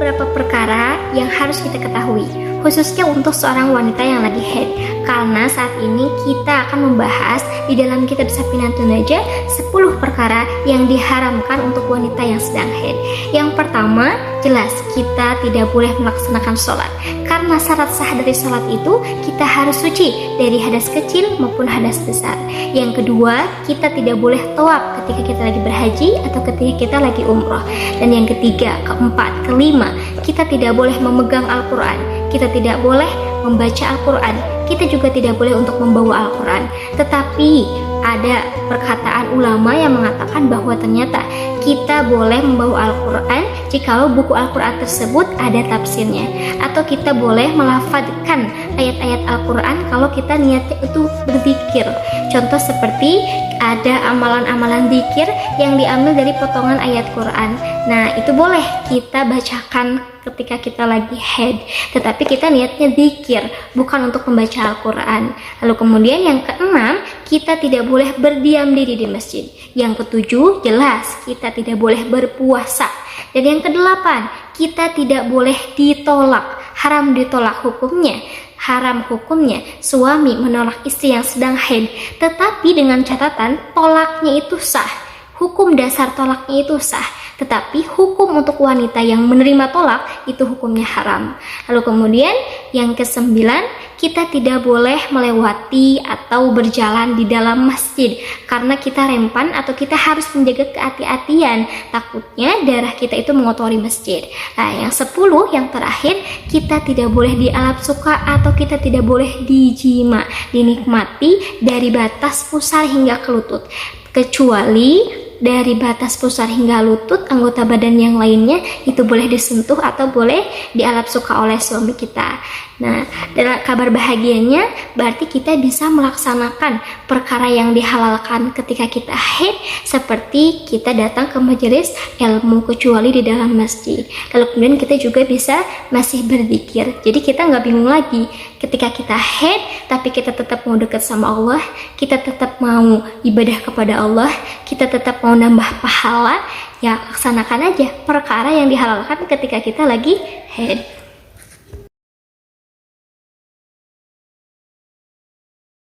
beberapa perkara yang harus kita ketahui, khususnya untuk seorang wanita yang lagi haid. Karena saat ini kita akan membahas di dalam kitab Safinatun Najah 10 perkara yang diharamkan untuk wanita yang sedang haid. Yang pertama, jelas kita tidak boleh melaksanakan sholat. Karena syarat sah dari sholat itu kita harus suci dari hadas kecil maupun hadas besar. Yang kedua, kita tidak boleh tawaf ketika kita lagi berhaji atau ketika kita lagi umroh. Dan yang ketiga, keempat, kelima, kita tidak boleh memegang Al-Quran, kita tidak boleh membaca Al-Quran, kita juga tidak boleh untuk membawa Al-Quran. Tetapi ada perkataan ulama yang mengatakan bahwa ternyata kita boleh membawa Al-Quran jikalau buku Al-Quran tersebut ada tafsirnya, atau kita boleh melafadzkan ayat-ayat Al-Quran kalau kita niatnya itu berzikir. Contoh seperti ada amalan-amalan zikir yang diambil dari potongan ayat Quran. Nah, itu boleh kita bacakan ketika kita lagi haid, tetapi kita niatnya zikir, bukan untuk membaca Al-Quran. Lalu kemudian yang keenam, kita tidak boleh berdiam diri di masjid. Yang ketujuh, jelas kita tidak boleh berpuasa. Dan yang kedelapan, kita tidak boleh ditolak, haram ditolak hukumnya. Haram hukumnya suami menolak istri yang sedang haid, tetapi dengan catatan tolaknya itu sah. Hukum dasar tolaknya itu sah, tetapi hukum untuk wanita yang menerima tolak itu hukumnya haram. Lalu kemudian yang kesembilan, kita tidak boleh melewati atau berjalan di dalam masjid karena kita rempan atau kita harus menjaga kehati-hatian, takutnya darah kita itu mengotori masjid. Nah, yang 10 yang terakhir, kita tidak boleh dialap suka atau kita tidak boleh dijima, dinikmati dari batas pusar hingga ke lutut, kecuali dari batas pusar hingga lutut, anggota badan yang lainnya itu boleh disentuh atau boleh dialap suka oleh suami kita. Nah, dalam kabar bahagianya berarti kita bisa melaksanakan perkara yang dihalalkan ketika kita haid, seperti kita datang ke majelis ilmu kecuali di dalam masjid. Lalu kemudian kita juga bisa masih berzikir. Jadi kita nggak bingung lagi ketika kita haid, tapi kita tetap mau dekat sama Allah, kita tetap mau ibadah kepada Allah, kita tetap mau nambah pahala, ya laksanakan aja perkara yang dihalalkan ketika kita lagi haid.